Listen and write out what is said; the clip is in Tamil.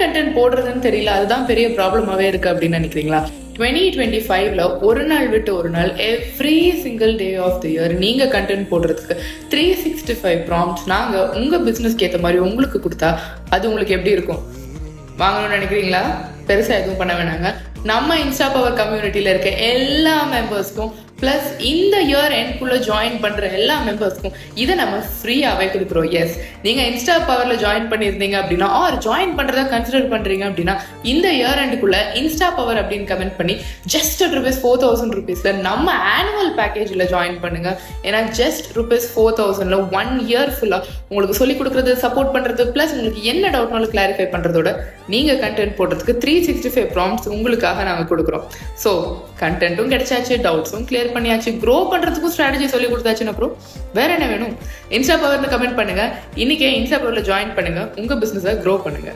கண்டென்ட் போடுறதுன்னு தெரியல, அதுதான் பெரிய ப்ராப்ளமாவே இருக்கு அப்படின்னு நினைக்கிறீங்களா? 2025ல ஒரு நாள் விட்டு ஒரு நாள் every single day of the year நீங்க கண்டென்ட் போடுறதுக்கு 365 ப்ராம்ப்ட்ஸ் நாங்க உங்க பிசினஸ்க்கு ஏற்ற மாதிரி உங்களுக்கு கொடுத்தா அது உங்களுக்கு எப்படி இருக்கும்? வாங்கணும்னு நினைக்கிறீங்களா? பெருசா எதுவும் பண்ண வேணாங்க. நம்ம இன்ஸ்டா பவர் கம்யூனிட்டியில இருக்க எல்லா மெம்பர்ஸ்க்கும் பிளஸ் இந்த இயர் எண்ட்குள்ள ஜாயின் பண்ற எல்லா மெம்பர்ஸ்க்கும் இதை நம்ம ஃப்ரீயாவே கொடுக்குறோம். எஸ், நீங்க இன்ஸ்டா பவர்ல ஜாயின் பண்ணியிருந்தீங்க அப்படின்னா ஆர் ஜாயின் பண்றதா கன்சிடர் பண்றீங்க அப்படின்னா இந்த இயர் எண்டுக்குள்ள இன்ஸ்டா பவர் அப்படின்னு கமெண்ட் பண்ணி ஜஸ்ட் ₹4,000 நம்ம ஆனுவல் பேக்கேஜ்ல ஜாயின் பண்ணுங்க. ஏன்னா ஜஸ்ட் ₹4,000 1 இயர் ஃபுல்லா உங்களுக்கு சொல்லிக் கொடுக்கறது, சப்போர்ட் பண்றது, பிளஸ் உங்களுக்கு என்ன டவுட்னாலும் கிளாரிஃபை பண்றதோட நீங்க கண்டென்ட் போடுறதுக்கு 365 ப்ராம்ப்ட்ஸ் உங்களுக்காக நாங்க கொடுக்குறோம். ஸோ கண்டென்ட்டும் கிடைச்சாச்சு, டவுட்ஸும் கிளியர் பண்ணியாச்சு, க்ரோ பண்றதுக்கும் ஸ்ட்ராட்டஜி சொல்லி கொடுத்தாச்சுன்னு அப்புறம் வேற என்ன வேணும்? இன்ஸ்டா பவர்னு கமெண்ட் பண்ணுங்க. இன்னைக்கே இன்ஸ்டா பவர்ல ஜாயின் பண்ணுங்க, உங்க பிசினஸை க்ரோ பண்ணுங்க.